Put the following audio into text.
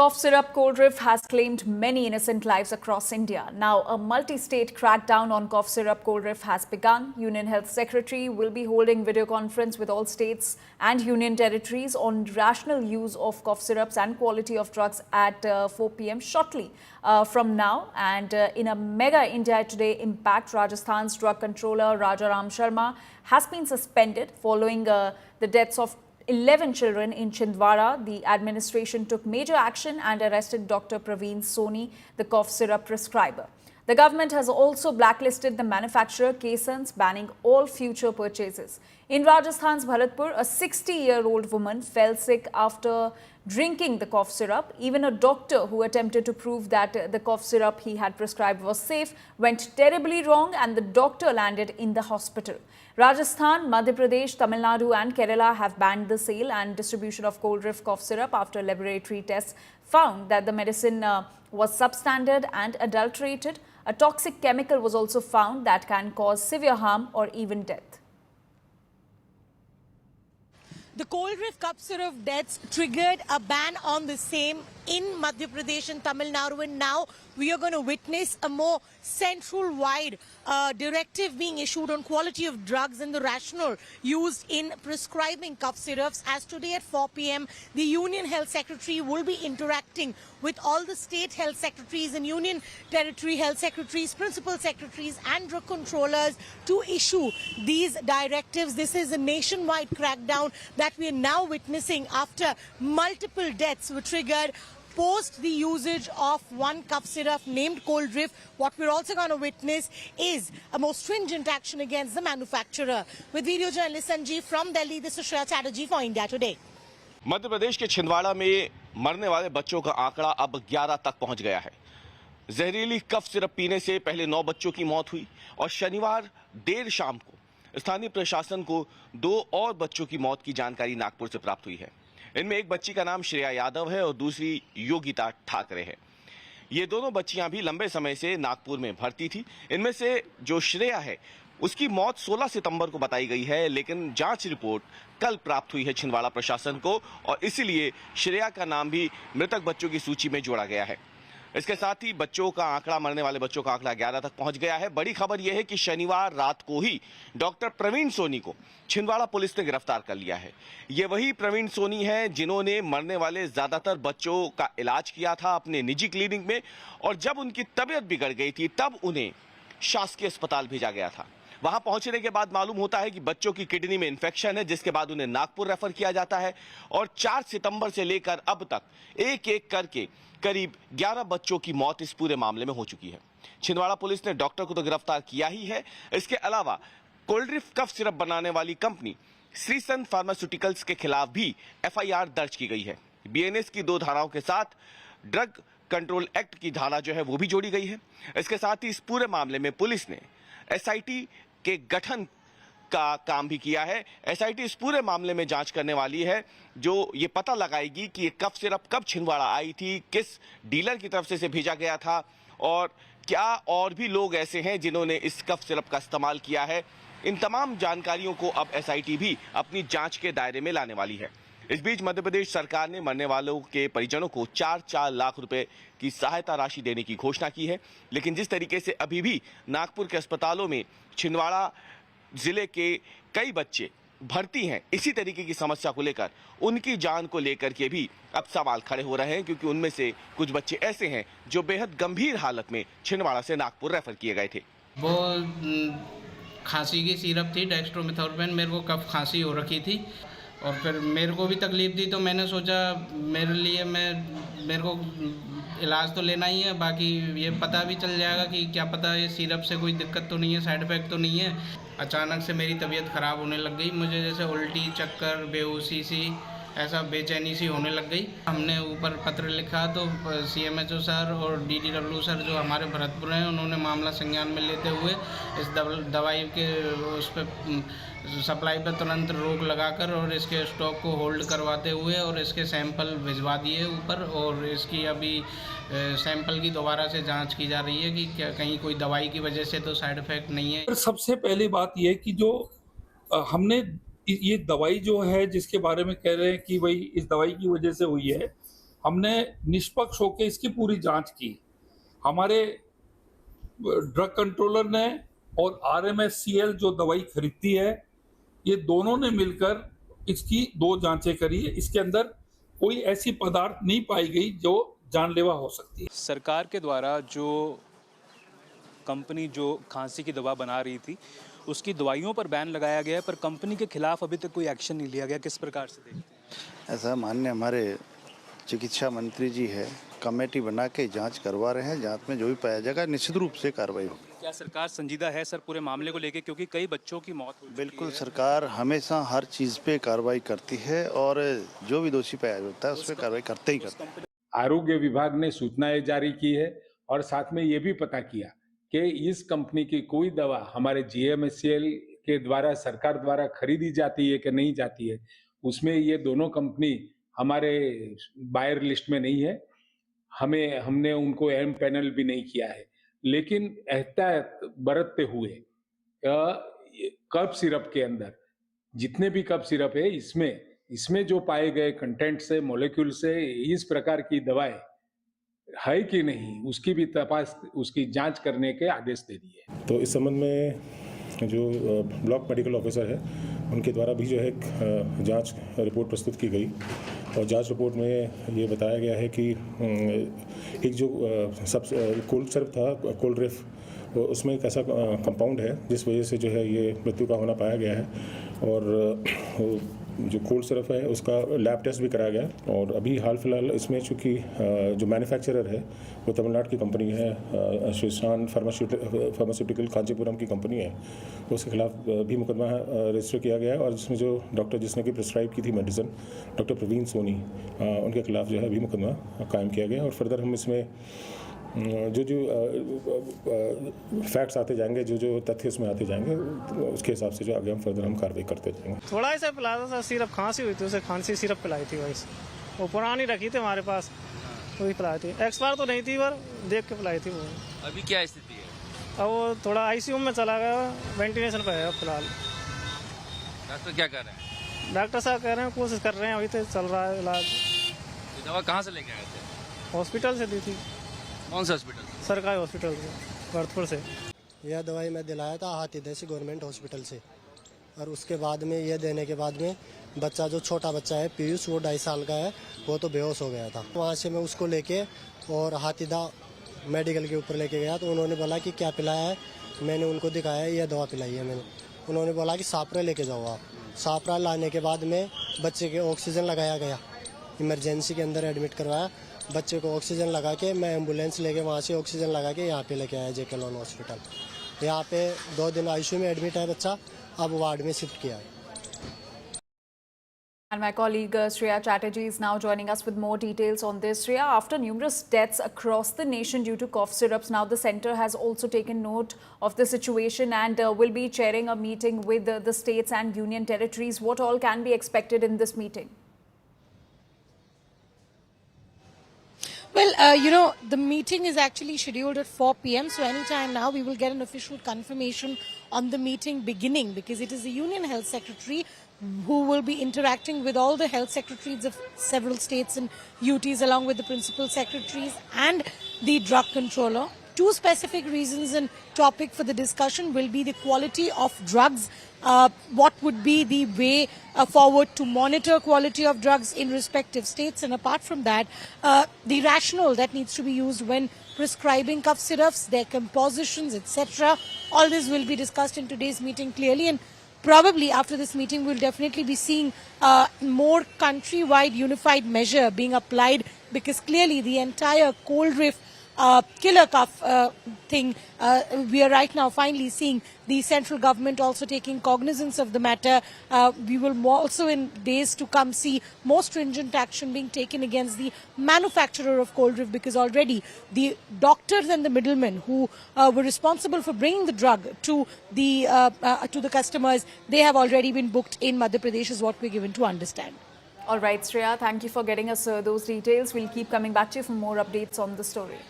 Cough syrup cold rift has claimed many innocent lives across India. Now, a multi-state crackdown on cough syrup cold rift has begun. Union Health Secretary will be holding video conference with all states and union territories on rational use of cough syrups and quality of drugs at 4 p.m. shortly from now. And in a mega India Today impact, Rajasthan's drug controller Rajaram Sharma has been suspended following the deaths of 11 children in Chhindwara. The administration took major action and arrested Dr. Praveen Soni, the cough syrup prescriber. The government has also blacklisted the manufacturer Kesans, banning all future purchases. In Rajasthan's Bharatpur, a 60-year-old woman fell sick after drinking the cough syrup. Even a doctor who attempted to prove that the cough syrup he had prescribed was safe went terribly wrong, and the doctor landed in the hospital. Rajasthan, Madhya Pradesh, Tamil Nadu and Kerala have banned the sale and distribution of cold rift cough syrup after laboratory tests found that the medicine was substandard and adulterated. A toxic chemical was also found that can cause severe harm or even death. The cold rift cough syrup deaths triggered a ban on the same in Madhya Pradesh and Tamil Nadu, and now we are going to witness a more central-wide directive being issued on quality of drugs and the rationale used in prescribing cough syrups. As today at 4 p.m, the Union Health Secretary will be interacting with all the state health secretaries and union territory health secretaries, principal secretaries and drug controllers to issue these directives. This is a nationwide crackdown that we are now witnessing after multiple deaths were triggered post the usage of one cough syrup named cold rift. What we're also going to witness is a more stringent action against the manufacturer. With video journalist Sanjeev from Delhi, this is Shreya Chatterjee for India Today. Madhya Pradesh के छिंदवाड़ा में मरने वाले बच्चों का आंकड़ा अब 11 तक पहुंच गया है। जहरीली कफ सिरप पीने से पहले 9 बच्चों की मौत हुई और शनिवार देर शाम को स्थानीय प्रशासन को 2 और बच्चों की मौत की जानकारी नागपुर से प्राप्त हुई है। इनमें एक बच्ची का नाम श्रेया यादव है और दूसरी योगिता ठाकरे है। ये दोनों बच्चियां भी लंबे समय से नागपुर में भर्ती थी। इनमें से जो श्रेया है उसकी मौत 16 सितंबर को बताई गई है, लेकिन जांच रिपोर्ट कल प्राप्त हुई है छिंदवाड़ा प्रशासन को और इसीलिए श्रेया का नाम भी मृतक बच्चों की सूची में जोड़ा गया है। इसके साथ ही बच्चों का आंकड़ा, मरने वाले बच्चों का आंकड़ा 11 तक पहुंच गया है। बड़ी खबर यह है कि शनिवार रात को ही डॉक्टर प्रवीण सोनी को छिंदवाड़ा पुलिस ने गिरफ्तार कर लिया है। ये वही प्रवीण सोनी है जिन्होंने मरने वाले ज्यादातर बच्चों का इलाज किया था अपने निजी क्लिनिक में, और जब उनकी तबीयत बिगड़ गई थी तब उन्हें शासकीय अस्पताल भेजा गया था। वहां पहुंचने के बाद मालूम होता है कि बच्चों की किडनी में इंफेक्शन है, जिसके बाद उन्हें नागपुर रेफर किया जाता है और 4 सितंबर से लेकर अब तक एक-एक करके करीब 11 बच्चों की मौत इस पूरे मामले में हो चुकी है। छिंदवाड़ा पुलिस ने डॉक्टर को तो गिरफ्तार किया ही है, इसके अलावा कोल्ड रिफ्ट कफ सिरप बनाने वाली कंपनी श्रीसन फार्मास्यूटिकल्स के खिलाफ भी एफआईआर दर्ज की गई है। बीएनएस की 2 धाराओं के साथ ड्रग कंट्रोल एक्ट की धारा जो है वो भी जोड़ी गई है। इसके साथ ही इस पूरे मामले में पुलिस ने एसआईटी के गठन का काम भी किया है। एसआईटी इस पूरे मामले में जांच करने वाली है, जो ये पता लगाएगी कि ये कफ सिरप कब छिंदवाड़ा आई थी, किस डीलर की तरफ से इसे भेजा गया था और क्या और भी लोग ऐसे हैं जिन्होंने इस कफ सिरप का इस्तेमाल किया है। इन तमाम जानकारियों को अब एसआईटी भी अपनी जांच के दायरे में लाने वाली है। इस बीच मध्य प्रदेश सरकार ने मरने वालों के परिजनों को 4-4 लाख रुपए की सहायता राशि देने की घोषणा की है, लेकिन जिस तरीके से अभी भी नागपुर के अस्पतालों में छिंदवाड़ा जिले के कई बच्चे भर्ती हैं, इसी तरीके की समस्या को लेकर, उनकी जान को लेकर के भी अब सवाल खड़े हो रहे हैं, क्योंकि उनमें से कुछ बच्चे ऐसे हैं जो बेहद गंभीर हालत में छिंदवाड़ा से नागपुर रेफर किए गए थे। वो खांसी की सिरप थी, डेक्स्ट्रोमेथोर्पेन। मेरे को कफ खांसी हो रखी थी और फिर मेरे को भी तकलीफ थी, तो मैंने सोचा मेरे को इलाज तो लेना ही है, बाकी ये पता भी चल जाएगा कि क्या पता ये सिरप से कोई दिक्कत तो नहीं है, साइड इफ़ेक्ट तो नहीं है। अचानक से मेरी तबीयत ख़राब होने लग गई, मुझे जैसे उल्टी, चक्कर, बेहोशी सी, ऐसा बेचैनी सी होने लग गई। हमने ऊपर पत्र लिखा तो सीएमएचओ सर और डीडीडब्ल्यू सर जो हमारे भरतपुर हैं, उन्होंने मामला संज्ञान में लेते हुए इस दवाई के उस पर सप्लाई पर तुरंत रोक लगाकर और इसके स्टॉक को होल्ड करवाते हुए और इसके सैंपल भिजवा दिए ऊपर, और इसकी अभी सैंपल की दोबारा से जांच की जा रही है कि क्या कहीं कोई दवाई की वजह से तो साइड इफेक्ट नहीं है। सबसे पहली बात यह कि जो हमने ये दवाई जो है जिसके बारे में कह रहे हैं कि भाई इस दवाई की वजह से हुई है, हमने निष्पक्ष होकर इसकी पूरी जांच की। हमारे ड्रग कंट्रोलर ने और RMSCL जो दवाई खरीदती है, ये दोनों ने मिलकर इसकी 2 जांचें करी है। इसके अंदर कोई ऐसी पदार्थ नहीं पाई गई जो जानलेवा हो सकती है। सरकार के द्वारा जो कंपनी जो खांसी की दवा बना रही थी उसकी दवाइयों पर बैन लगाया गया है, पर कंपनी के खिलाफ अभी तक कोई एक्शन नहीं लिया गया। किस प्रकार से देखते हैं? ऐसा माननीय हमारे चिकित्सा मंत्री जी है, कमेटी बना के जांच करवा रहे हैं। जांच में जो भी पाया जाएगा निश्चित रूप से कार्रवाई होगी। क्या सरकार संजीदा है सर पूरे मामले को लेकर, क्योंकि कई बच्चों की मौत हो चुकी है? बिल्कुल, सरकार हमेशा हर चीज़ पे कार्रवाई करती है और जो भी दोषी पाया जाता है उस पर कार्रवाई करते ही करते हैं। आरोग्य विभाग ने सूचनाएं जारी की है और साथ में ये भी पता किया कि इस कंपनी की कोई दवा हमारे GMSCL के द्वारा सरकार द्वारा खरीदी जाती है कि नहीं जाती है, उसमें ये दोनों कंपनी हमारे बायर लिस्ट में नहीं है। हमने उनको एम पैनल भी नहीं किया है, लेकिन एहतियात बरतते हुए कफ सिरप के अंदर जितने भी कफ सिरप है इसमें जो पाए गए कंटेंट से, मॉलिक्यूल से इस प्रकार की दवाएं है कि नहीं उसकी भी तपास, उसकी जांच करने के आदेश दे दिए। तो इस संबंध में जो ब्लॉक मेडिकल ऑफिसर है उनके द्वारा भी जो है एक जांच रिपोर्ट प्रस्तुत की गई और जांच रिपोर्ट में ये बताया गया है कि एक जो कोल्ड सिरप था, कोल्ड रिफ, उसमें एक ऐसा कंपाउंड है जिस वजह से जो है ये मृत्यु का होना पाया गया है। और जो कोल्ड सिरप है उसका लैब टेस्ट भी कराया गया और अभी हाल फिलहाल इसमें चूँकि जो मैन्युफैक्चरर है वो तमिलनाडु की कंपनी है, श्रीशान फार्मास्यूटिकल कांचीपुरम की कंपनी है, उसके खिलाफ भी मुकदमा रजिस्टर किया गया है। और जिसमें जो डॉक्टर जिसने कि प्रिस्क्राइब की थी मेडिसिन, डॉक्टर प्रवीण सोनी, उनके खिलाफ जो है अभी मुकदमा कायम किया गया। और फर्दर हम इसमें जो फैक्ट्स आते जाएंगे, जो तथ्य उसमें आते जाएंगे, उसके हिसाब से जो आगे हम फर्दर हम कार्रवाई करते जाएंगे। थोड़ा सा पिलाया था सिरप, खांसी हुई थी उसे खांसी सिरप पिलाई थी वही, वो पुरानी रखी थी हमारे पास, वही पिलाई थी। एक्सपायर तो नहीं थी पर देख के पिलाई थी वो। अभी क्या स्थिति है? अब वो थोड़ा ICU में चला गया, वेंटिलेशन पर है फिलहाल। डॉक्टर क्या कर रहे हैं? डॉक्टर साहब कह रहे हैं कोशिश कर रहे हैं, अभी तो चल रहा है इलाज। दवा कहाँ से लेके आए थे? हॉस्पिटल से दी थी। कौन सा हॉस्पिटल? सरकारी हॉस्पिटल से, भरतपुर से। यह दवाई मैं दिलाया था हाथीदह गवर्नमेंट हॉस्पिटल से, और उसके बाद में यह देने के बाद में बच्चा, जो छोटा बच्चा है पीयूष, वो 2.5 साल का है, वो तो बेहोश हो गया था। वहाँ से मैं उसको लेके और हाथीदह मेडिकल के ऊपर लेके गया, तो उन्होंने बोला कि क्या पिलाया है, मैंने उनको दिखाया यह दवा पिलाई है मैंने। उन्होंने बोला कि सापरा लेके जाओ आप। सापरा लाने के बाद में बच्चे के ऑक्सीजन लगाया गया, इमरजेंसी के अंदर एडमिट करवाया, बच्चे को ऑक्सीजन लगा के मैं एम्बुलेंस लेके वहाँ से ऑक्सीजन लगा के यहाँ पे लेके आया JK लोन हॉस्पिटल। यहाँ पे 2 दिन ICU में एडमिट है बच्चा, अब वार्ड में शिफ्ट किया है। And my colleague Shreya Chatterjee is now joining us with more details on this. Shreya, after numerous deaths across the nation due to cough syrups, now the centre has also taken note of the situation and will be chairing a meeting with the states and union territories. What all can be expected in this meeting? Well, the meeting is actually scheduled at 4 p.m. So anytime now we will get an official confirmation on the meeting beginning, because it is the Union Health Secretary who will be interacting with all the health secretaries of several states and UTs, along with the principal secretaries and the drug controller. 2 specific reasons and topic for the discussion will be the quality of drugs, what would be the way forward to monitor quality of drugs in respective states, and apart from that, the rationale that needs to be used when prescribing cough syrups, their compositions, etc. All this will be discussed in today's meeting clearly, and probably after this meeting we'll definitely be seeing more countrywide unified measure being applied, because clearly the entire cold reef killer cough thing, we are right now finally seeing the central government also taking cognizance of the matter. We will also in days to come see more stringent action being taken against the manufacturer of cold reef, because already the doctors and the middlemen who were responsible for bringing the drug to the customers, they have already been booked in Madhya Pradesh, is what we're given to understand. All right, Shreya, thank you for getting us those details. We'll keep coming back to you for more updates on the story.